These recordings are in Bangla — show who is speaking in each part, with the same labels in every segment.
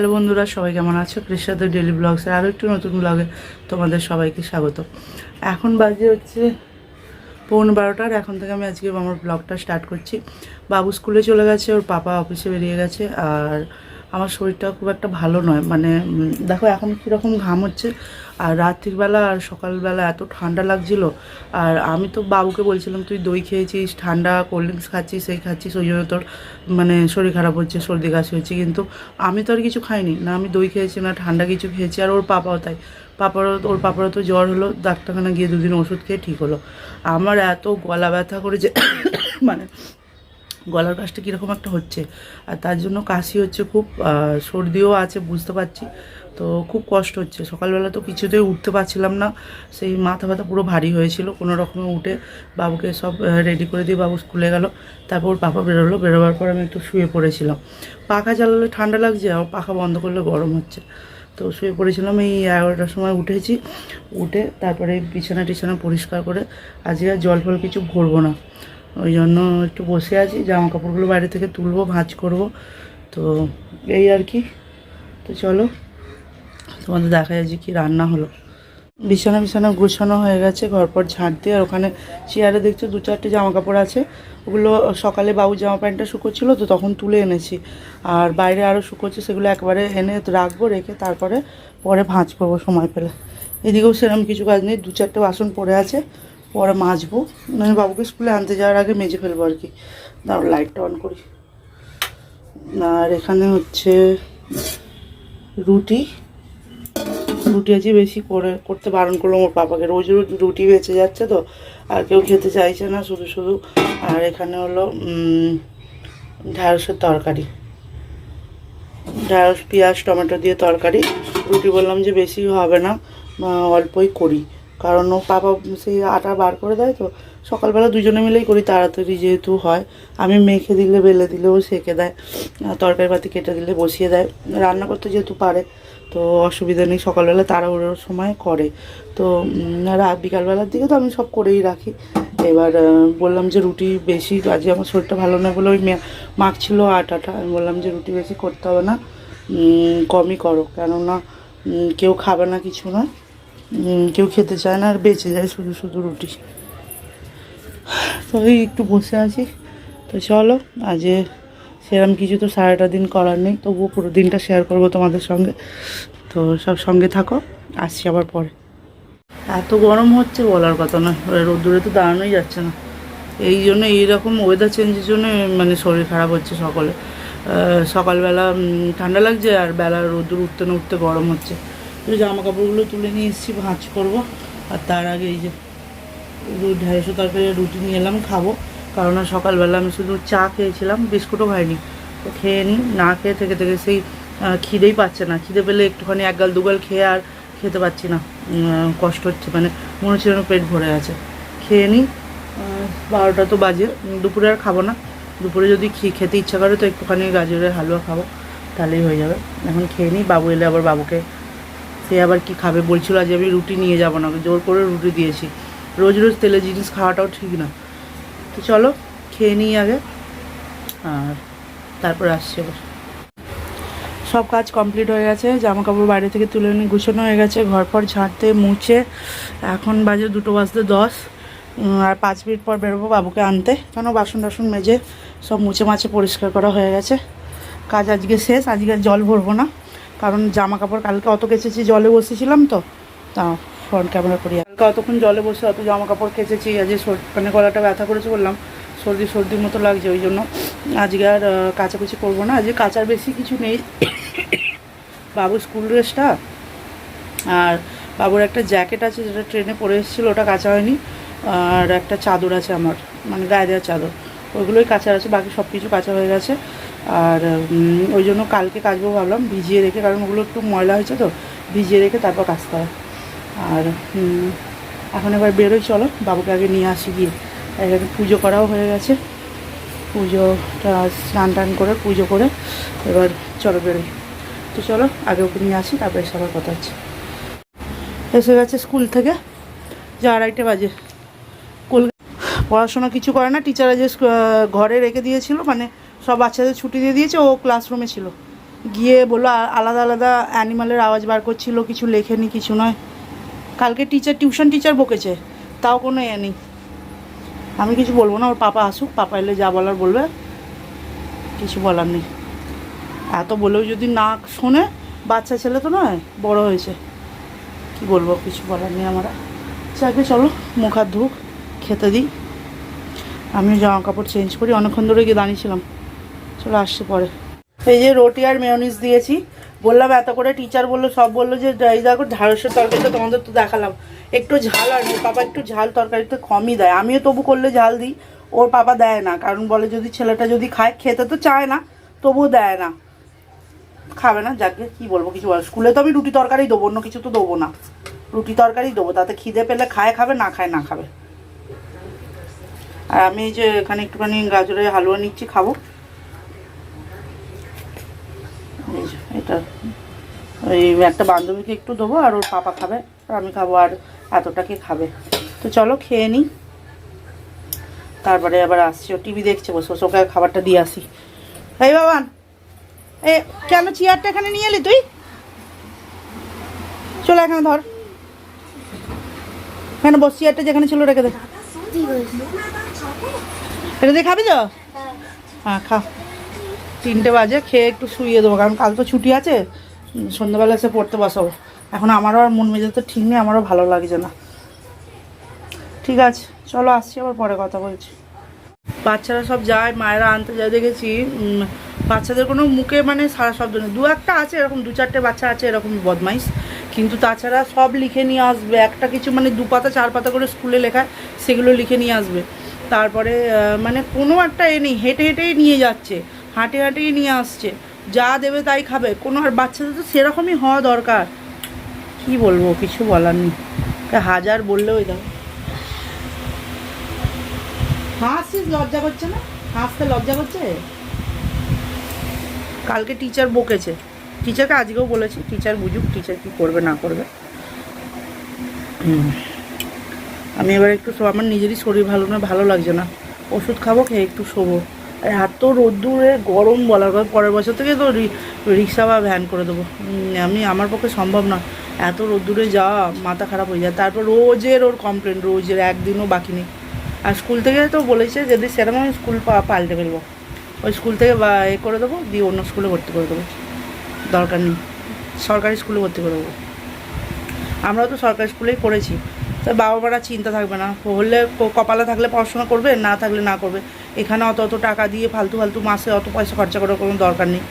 Speaker 1: হ্যালো বন্ধুরা, সবাই কেমন আছো? কৃষ্ণাদের ডেলি ব্লগসের আরও একটু নতুন ব্লগে তোমাদের সবাইকে স্বাগত। এখন বাজে হচ্ছে 11:15। এখন থেকে আমি আজকে আমার ব্লগটা স্টার্ট করছি। বাবু স্কুলে চলে গেছে, ওর পাপা অফিসে বেরিয়ে গেছে, আর আমার শরীরটা খুব একটা ভালো নয়। মানে দেখো এখন কীরকম ঘাম হচ্ছে, আর রাত্রিবেলা আর সকালবেলা এত ঠান্ডা লাগছিল। আর আমি তো বাবুকে বলছিলাম, তুই দই খেয়েছিস, ঠান্ডা কোল্ড ড্রিঙ্কস খাচ্ছিস, এই খাচ্ছিস, ওই জন্য তোর মানে শরীর খারাপ হচ্ছে, সর্দি কাশি হচ্ছে। কিন্তু আমি তো আর কিছু খাইনি, না আমি দই খেয়েছি না ঠান্ডা কিছু খেয়েছি। আর ওর পাপাও তাই, ওর পাপারও তো জ্বর হলো, ডাক্তারখানা গিয়ে 2 দিন ওষুধ খেয়ে ঠিক হলো। আমার এত গলা ব্যথা করেছে মানে গলার কাছটা কীরকম একটা হচ্ছে, আর তার জন্য কাশি হচ্ছে খুব, সর্দিও আছে বুঝতে পারছি। তো খুব কষ্ট হচ্ছে। সকালবেলা তো কিছুতেই উঠতে পারছিলাম না, সেই মাথা ব্যথা পুরো ভারী হয়েছিল। কোনো রকমে উঠে বাবুকে সব রেডি করে দিয়ে বাবু স্কুলে গেল। তারপর পাপা বেরোলো, বেরোবার পর আমি একটু শুয়ে পড়েছিলাম। পাখা চালালে ঠান্ডা লাগছে, আর পাখা বন্ধ করলে গরম হচ্ছে। তো শুয়ে পড়েছিলাম। এই 11টার সময় উঠেছি, উঠে তারপরে বিছানা টিছানা পরিষ্কার করে আজকে আর জল ফল কিছু ভরবো না, ওই জন্য একটু বসে আছি। জামা কাপড়গুলো বাইরে থেকে তুলবো, ভাঁজ করব। তো এই আর কি। তো চলো তোমাদের দেখা যায় যে কী রান্না হলো। বিছানা গুছানো হয়ে গেছে, ঘরপর ঝাঁট দিয়ে। আর ওখানে চেয়ারে দেখছো 2-4টে জামা কাপড় আছে, ওগুলো সকালে বাবু জামা প্যান্টটা শুকোচ্ছিল তো তখন তুলে এনেছি। আর বাইরে আরও শুকোচ্ছে, সেগুলো একবারে এনে রাখবো, রেখে তারপরে পরে ভাঁজ করবো সময় পেলে। এদিকেও সেরকম কিছু কাজ নেই, 2-4টে বাসন পড়ে আছে, পরে মাজবো। মানে বাবুকে স্কুলে আনতে যাওয়ার আগে মেজে ফেলবো আর কি। দাঁড়াও লাইটটা অন করি। আর এখানে হচ্ছে রুটি আজকে বেশি করতে বারণ করলাম ওর পাপাকে। রোজ রোজ রুটি বেঁচে যাচ্ছে তো, আর কেউ খেতে চাইছে না শুধু শুধু। আর এখানে হলো ঢ্যাঁড়সের তরকারি, ঢ্যাঁড়স পেঁয়াজ টমেটো দিয়ে তরকারি। রুটি বললাম যে বেশি হবে না, অল্পই করি, কারণ ও পাপা সেই আটা বার করে দেয় তো। সকালবেলা দুজনে মিলেই করি, তাড়াতাড়ি যেহেতু হয়। আমি মেখে দিলে বেলে দিলেও সেঁকে দেয়, তরকারি পাতি কেটে দিলে বসিয়ে দেয়। রান্না করতে যেহেতু পারে তো অসুবিধা নেই, সকালবেলা তাড়াহুড়োর সময় করে। তো বিকালবেলার দিকে তো আমি সব করেই রাখি। এবার বললাম যে রুটি বেশি, আজকে আমার শরীরটা ভালো নয় বলে ওই মাখছিল আটাটা। আমি বললাম যে রুটি বেশি করতে হবে না, কমই করো, কেননা কেউ খাবে না কিছু না, কেউ খেতে চায় না, আর বেঁচে যায় শুধু শুধু রুটি। তো এই একটু বসে আছি। তো চলো, আজ সেরকম কিছু তো সারাটা দিন করার নেই, তবুও পুরো দিনটা শেয়ার করবো তোমাদের সঙ্গে। তো সব সঙ্গে থাকো, আসছি আবার পরে। এত গরম হচ্ছে বলার কথা না, রোদ্দুরে তো দাঁড়ানোই যাচ্ছে না। এই জন্য এইরকম ওয়েদার চেঞ্জের জন্য মানে শরীর খারাপ হচ্ছে সকলে। সকালবেলা ঠান্ডা লাগছে, আর বেলা রোদ্দুর উঠতে না উঠতে গরম হচ্ছে। তো জামা কাপড়গুলো তুলে নিয়ে এসেছি, ভাঁজ করবো। আর তার আগে এই যে ঢ্যাঁড়স তরকারি রুটি নিয়ে এলাম, খাবো। কারণ সকালবেলা আমি শুধু চা খেয়েছিলাম, বিস্কুটও খাইনি। তো খেয়ে নিই, না খেয়ে থেকে থেকে সেই খিদেই পাচ্ছে না। খিদে পেলে একটুখানি 1 গাল 2 গাল খেয়ে আর খেতে পাচ্ছি না, কষ্ট হচ্ছে, মানে মনে হচ্ছে যেন পেট ভরে আছে। খেয়ে নিই, 12টা তো বাজে। দুপুরে আর খাবো না, দুপুরে যদি খেতে ইচ্ছা করে তো একটুখানি গাজরের হালুয়া খাবো, তাহলেই হয়ে যাবে। এখন খেয়ে নিই, বাবু এলে আবার বাবুকে, সে আবার কি খাবে বলছিল। আজ আমি রুটি নিয়ে যাবো না, জোর করে রুটি দিয়েছি। রোজ রোজ তেলের জিনিস খাওয়াটাও ঠিক না। তো চলো খেয়ে নিই আগে, আর তারপর আসছে। সব কাজ কমপ্লিট হয়ে গেছে, জামা কাপড় বাইরে থেকে তুলে নিয়ে গুছানো হয়ে গেছে, ঘর পর ঝাঁটতে মুছে। এখন বাজে 2:10, আর 5 মিনিট পর বেরোবো বাবুকে আনতে। কেন বাসন টাসন মেজে সব মুছে মাছে পরিষ্কার করা হয়ে গেছে। কাজ আজকে শেষ, আজকে জল ভরবো না, কারণ জামা কাপড় কালকে অত কেচেছি, জলে বসেছিলাম তো। তা ফ্রন্ট ক্যামেরা করি, কালকে অতক্ষণ জলে বসে অত জামা কাপড় কেচেছি। আজকে মানে গলাটা ব্যথা করেছে বললাম, সর্দির মতো লাগছে, ওই জন্য আজকে আর কাচাকুচি করবো না। আজকে কাচার বেশি কিছু নেই, বাবুর স্কুল ড্রেসটা আর বাবুর একটা জ্যাকেট আছে যেটা ট্রেনে পরে এসেছিলো, ওটা কাচা হয়নি। আর একটা চাদর আছে আমার, মানে গায়ে দেওয়ার চাদর, ওইগুলোই কাচা আছে, বাকি সব কিছু কাচা হয়ে গেছে। আর ওই জন্য কালকে কাচবো ভাবলাম, ভিজিয়ে রেখে, কারণ ওগুলো একটু ময়লা হয়েছে তো, ভিজিয়ে রেখে তারপর কাচতে হয়। আর এখন এবার বেরোই, চলো বাবুকে আগে নিয়ে আসি গিয়ে। এখানে পুজো করাও হয়ে গেছে, পুজোটা স্নান টান করে পুজো করে এবার চলো বেরোই। তো চলো আগে ওকে নিয়ে আসি, তারপরে সবার কথা হচ্ছে। এসে গেছে স্কুল থেকে, যে 2:30 বাজে। পড়াশোনা কিছু করে না, টিচাররা যে ঘরে রেখে দিয়েছিল, মানে সব বাচ্চাদের ছুটি দিয়ে দিয়েছে, ও ক্লাসরুমে ছিল। গিয়ে বললো আলাদা আলাদা অ্যানিমালের আওয়াজ বার করছিল, কিছু লেখেনি, কিছু নয়। কালকে টিউশন টিচার বকেছে, তাও কোনো এ নেই। আমি কিছু বলবো না, ওর পাপা আসুক, পাপা এলে যা বলার বলবে, কিছু বলার নেই। এত বলেও যদি না শোনে, বাচ্চা ছেলে তো নয়, বড় হয়েছে, কি বলবো, কিছু বলার নেই আমার। চাকে চলো মুখ হাত ধুক, খেতে দিই, আমিও জামা কাপড় চেঞ্জ করি, অনেকক্ষণ ধরে গিয়ে দাঁড়িয়েছিলাম। চলো আসছে পরে। এই যে রুটি আর মেয়োনিজ দিয়েছি, বললাম এত করে, টিচার বললো, সব বললো যে এই দেখো ঢ্যাঁড়সের তরকারিটা তোমাদের তো দেখালাম, একটু ঝাল আর পাপা একটু ঝাল তরকারিতে কমই দেয়, আমিও তবু করলে ঝাল দিই, ওর পাপা দেয় না, কারণ বলে যদি ছেলেটা যদি খায়, খেতে তো চায় না, তবুও দেয় না, খাবে না, যাকে কি বলবো, কিছু বল। স্কুলে তো আমি রুটি তরকারি দেবো, অন্য কিছু তো দেবো না, রুটি তরকারি দেবো, তাতে খিদে পেলে খায় খাবে, না খায় না খাবে। আর আমি এই যে এখানে একটুখানি গাজরের হালুয়া নিচ্ছি, খাবো। এই যে এটা ওই একটা বান্ধবীকে একটু দেবো, আর ওর পাপা খাবে, আর আমি খাবো, আর এতটাকে খাবে। তো চলো খেয়ে নিই, তারপরে আবার আসছি। ও টিভি দেখছে বসে, ওকে খাবারটা দিয়ে আসি। এই বাবান, এ কেন চেয়ারটা এখানে নিয়ে এলি তুই? চলো এখানে ধর, এখানে বস, চেয়ারটা যেখানে ছিল রেখে দে। এটা দিয়ে খাবি তো? হ্যাঁ খা। 3টে বাজে, খেয়ে একটু শুইয়ে দেবো, কারণ কাল তো ছুটি আছে, সন্ধ্যাবেলা এসে পড়তে বসাবো। এখন আমারও আর মন মেজাজ তো ঠিক নেই, আমারও ভালো লাগছে না। ঠিক আছে চলো আসছি, আবার পরে কথা বলছি। বাচ্চারা সব যায়, মায়েরা আনতে যায় দেখেছি, বাচ্চাদের কোনো মুখে মানে সারা শব্দ নেই। 2-একটা আছে এরকম, 2-4টে বাচ্চা আছে এরকম বদমাইশ, কিন্তু তাছাড়া সব লিখে নিয়ে আসবে, একটা কিছু মানে 2 পাতা 4 পাতা করে স্কুলে লেখায়, সেগুলো লিখে নিয়ে আসবে। তারপরে মানে কোনো একটা এ নেই, হেঁটে হেঁটেই নিয়ে যাচ্ছে, হাঁটে হাঁটেই নিয়ে আসছে, যা দেবে তাই খাবে। কোনো আর বাচ্চাদের তো সেরকমই হওয়া দরকার, কি বলবো, কিছু বলার নেই, হাজার বললেও ওই দেখো হাসছিস, লজ্জা করছে না? হাসতে লজ্জা করছে? কালকে টিচার বকেছে, টিচারকে আজকেও বলেছি, টিচার বুঝুক, টিচার কী করবে না করবে। আমি এবার একটু আমার নিজেরই শরীর ভালো না, ভালো লাগছে না, ওষুধ খাবো, খেয়ে একটু শোবো। আর এত রোদ্দুরে গরম বলার কথা, পরের বছর থেকে তো রিক্সা বা ভ্যান করে দেবো। আমার পক্ষে সম্ভব না, এত রোদ্দুরে যাওয়া, মাথা খারাপ হয়ে যায়। তারপর রোজের ওর কমপ্লেন, রোজের, একদিনও বাকি নেই। আর স্কুল থেকে তো বলেছে যদি সেরকম আমি স্কুল পাল্টে ফেলবো, ওই স্কুল থেকে বা এ করে দেবো, দিয়ে অন্য স্কুলে ভর্তি করে দেবো, দরকার নেই, সরকারি স্কুলে ভর্তি করে দেবো। আমরাও তো সরকারি স্কুলেই পড়েছি, তো বাবা মারা চিন্তা থাকবে না, হলে কপালে থাকলে পড়াশোনা করবে, না থাকলে না করবে। এখানে অত অত টাকা দিয়ে ফালতু ফালতু মাসে অত পয়সা খরচা করার কোনো দরকার নেই,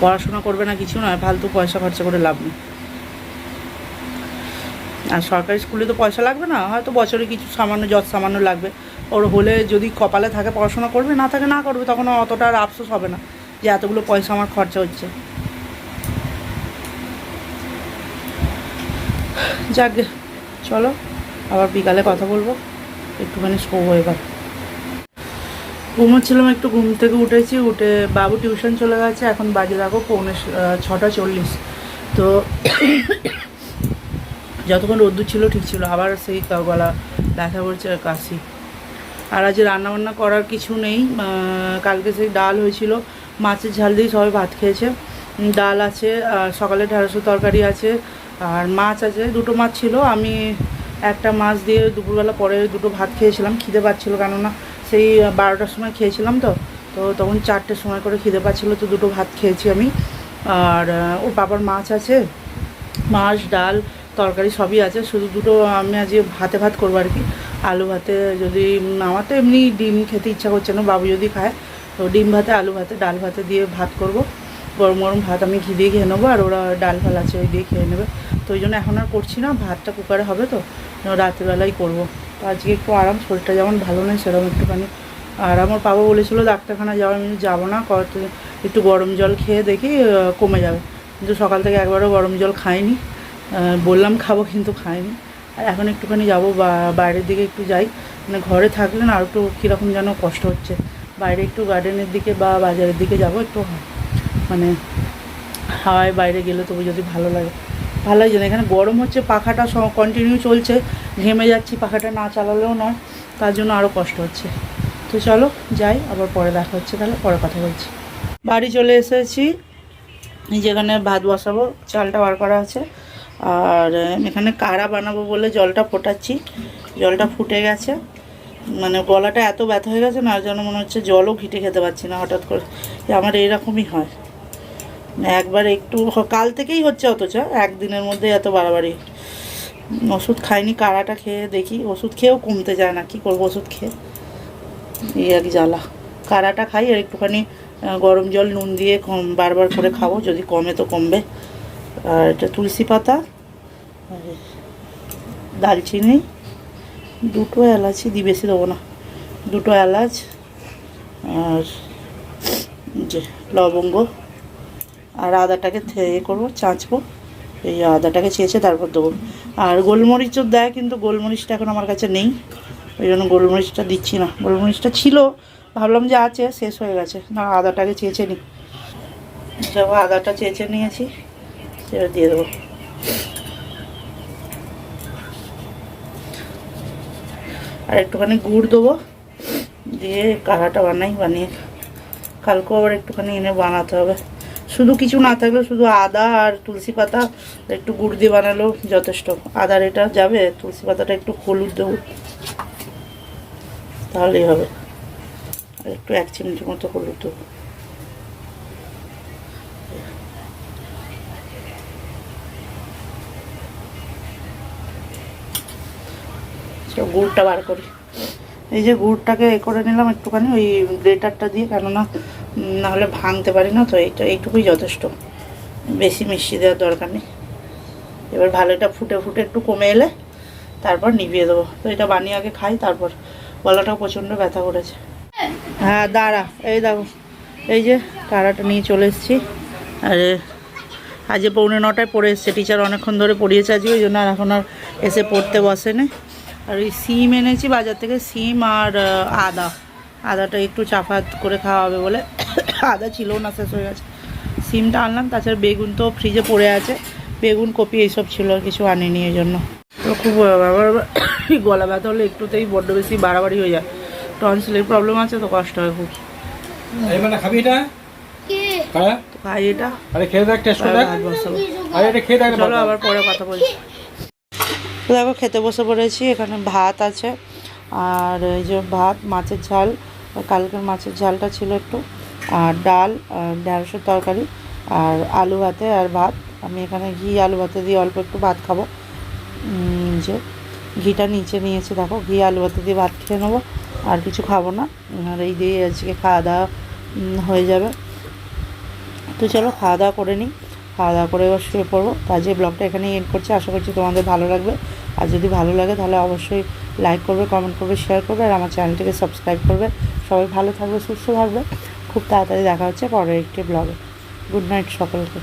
Speaker 1: পড়াশোনা করবে না কিছু নয়, ফালতু পয়সা খরচা করে লাভ নেই। আর সরকারি স্কুলে তো পয়সা লাগবে না, হয়তো বছরে কিছু সামান্য সামান্য লাগবে, ওর হলে যদি কপালে থাকে পড়াশোনা করবে, না থাকে না করবে, তখন অতটা আর আফসোস হবে না যে এতগুলো পয়সা আমার খরচা হচ্ছে। যাক চলো, আবার বিকালে কথা বলবো, একটুখানি শোবো এবার। ঘুমোচ্ছিলাম একটু, ঘুম থেকে উঠেছি, উঠে বাবু টিউশন চলে গেছে, এখন বাজে দেখো 6:40। তো যতক্ষণ রোদ্দুর ছিল ঠিক ছিল, আবার সেই গলা ব্যথা করছে, কাশি। আর আজ রান্নাবান্না করার কিছু নেই, কালকে সেই ডাল হয়েছিল, মাছের ঝাল দিয়ে সবাই ভাত খেয়েছে, ডাল আছে, আর সকালে ঢ্যাঁড়সের তরকারি আছে, আর মাছ আছে, 2টো মাছ ছিল, আমি একটা মাছ দিয়ে দুপুরবেলা পরে 2টো ভাত খেয়েছিলাম, খিদে পাচ্ছিলো, কেননা সেই 12টার সময় খেয়েছিলাম, তো তখন 4টের সময় করে খিদে পাচ্ছিলো, তো 2টো ভাত খেয়েছি আমি। আর ওর বাবার মাছ আছে, মাছ ডাল তরকারি সবই আছে, শুধু 2টো আমি আজকে ভাতে ভাত করবো আর কি, আলু ভাতে, যদি আমার তো এমনি ডিম খেতে ইচ্ছা করছে না, বাবু যদি খায় তো ডিম ভাতে, আলু ভাতে, ডাল ভাতে দিয়ে ভাত করব, গরম গরম ভাত আমি ঘি দিয়ে খেয়ে নেবো, আর ওরা ডাল ফাল আছে ওই দিয়ে খেয়ে নেবে। তো ওই জন্য এখন আর করছি না, ভাতটা কুকারে হবে, তো রাত্রিবেলাই করবো। তো আজকে একটু আরাম, শরীরটা যেমন ভালো নেই সেরকম একটুখানি। আর আমার বাবা বলেছিলো ডাক্তারখানা যাওয়া, আমি যাবো না, একটু গরম জল খেয়ে দেখি কমে যাবে, কিন্তু সকাল থেকে একবারও গরম জল খাইনি, বললাম খাবো কিন্তু খাইনি। আর এখন একটুখানি যাবো বাইরের দিকে একটু যাই, মানে ঘরে থাকলে না আর একটু কীরকম যেন কষ্ট হচ্ছে, বাইরে একটু গার্ডেনের দিকে বা বাজারের দিকে যাব, একটু মানে হাওয়ায় বাইরে গেলে তবু যদি ভালো লাগে, ভালো লাগছে না, এখানে গরম হচ্ছে, পাখাটা কন্টিনিউ চলছে, ঘেমে যাচ্ছি, পাখাটা না চালালেও নয়, তার জন্য আরও কষ্ট হচ্ছে। তো চলো যাই, আবার পরে দেখা হচ্ছে, তাহলে পরে কথা বলছি। বাড়ি চলে এসেছি, যেখানে ভাত বসাবো, চালটা বার করা আছে। আর এখানে কাড়া বানাবো বলে জলটা ফোটাচ্ছি, জলটা ফুটে গেছে। মানে গলাটা এত ব্যথা হয়ে গেছে না, যেন মনে হচ্ছে জলও ঘিটে খেতে পারছি না হঠাৎ করে। আমার এইরকমই হয়, একবার একটু কাল থেকেই হচ্ছে, অথচ একদিনের মধ্যে এত বাড়াবাড়ি। ওষুধ খাইনি, কাড়াটা খেয়ে দেখি, ওষুধ খেয়েও কমতে যায় না, কি করবো ওষুধ খেয়ে, এই এক জ্বালা। কাড়াটা খাই আর একটুখানি গরম জল নুন দিয়ে বারবার করে খাবো, যদি কমে তো কমবে। আর এটা তুলসী পাতা, দালচিনি, দুটো এলাচি দিই, বেশি দেবো না, দুটো এলাচ, আর যে লবঙ্গ, আর আদাটাকে করবো, চাঁচবো, এই আদাটাকে ছেঁচে তারপর দেবো। আর গোলমরিচও দেয়, কিন্তু গোলমরিচটা এখন আমার কাছে নেই, ওই জন্য গোলমরিচটা দিচ্ছি না। গোলমরিচটা ছিল, ভাবলাম যে আছে, শেষ হয়ে গেছে, না আদাটাকে চেঁচে নিই। যাবো, আদাটা চেঁচে নিয়েছি, সেটা দিয়ে দেবো। আর একটুখানি গুড় দেবো, দিয়ে কাড়াটা বানিয়ে কালকেও আবার একটুখানি এনে বানাতে হবে। শুধু কিছু না থাকলেও শুধু আদা আর তুলসী পাতা একটু গুড় দিয়ে বানালেও যথেষ্ট। আদার এটা যাবে, তুলসী পাতাটা একটু হলুদ দেবো, তাহলেই হবে। আর একটু 1 চিমটি মতো হলুদ দেবো। গুড়টা বার করি, এই যে গুড়টাকে করে নিলাম একটুখানি ওই গ্রেটারটা দিয়ে, কেননা নাহলে ভাঙতে পারি না, তো এইটুকুই যথেষ্ট, বেশি মিষ্টি দেওয়ার দরকার নেই। এবার ভালো এটা ফুটে একটু কমে এলে তারপর নিভিয়ে দেবো। তো এটা বানিয়ে আগে খাই, তারপর। গলাটাও প্রচণ্ড ব্যথা করেছে। হ্যাঁ দাঁড়া, এই দেখো, এই যে কাড়াটা নিয়ে চলে এসেছি। আর আজকে 8:45 পড়ে এসছে, টিচার অনেকক্ষণ ধরে পড়িয়েছে আজকে, ওই জন্য আর এখন আর এসে পড়তে বসেনি। আর ওই সিম এনেছি বাজার থেকে, সিম আর আদাটা একটু চাপা করে খাওয়া হবে বলে, আদা ছিল না, শেষ হয়ে গেছে। সিমটা আনলাম, তাছাড়া বেগুন তো ফ্রিজে পড়ে আছে, বেগুন কপি এইসব ছিল, আর কিছু আনিনি এই জন্য। তো খুব আবার গলা ব্যথা হলে একটুতেই বড্ড বেশি বাড়াবাড়ি হয়ে যায়, টনসিলের প্রবলেম আছে, তো কষ্ট হয় খুব।
Speaker 2: খাবি এটা?
Speaker 1: খাই এটা, চলো আবার পরে কথা বলছি। তো দেখো খেতে বসে পড়েছি, এখানে ভাত আছে, আর এই যে ভাত, মাছের ঝাল, কালকের মাছের ঝালটা ছিল একটু, আর ডাল, ঢেঁড়সের তরকারি, আর আলু ভাতে আর ভাত। আমি এখানে ঘি আলু ভাতে দিয়ে অল্প একটু ভাত খাবো, যে ঘিটা নিচে নিয়েছি, দেখো ঘি আলু ভাতে দিয়ে ভাত খেয়ে নেবো, আর কিছু খাবো না। আর এই দিয়ে আজকে খাওয়া দাওয়া হয়ে যাবে। তো চলো খাওয়া দাওয়া করে নিই, খাওয়া দাওয়া করে এবার শুয়ে পড়বো। তো আজকে ব্লগটা এখানেই এন্ড করছি, আশা করছি তোমাদের ভালো লাগবে। আর যদি ভালো লাগে তাহলে অবশ্যই লাইক করবে, কমেন্ট করবে, শেয়ার করবে, আর আমার চ্যানেলটিকে সাবস্ক্রাইব করবে। সবাই ভালো থাকবে, সুস্থ থাকবে। খুব তাড়াতাড়ি দেখা হচ্ছে পরের একটি ব্লগে। গুড নাইট সকলকে।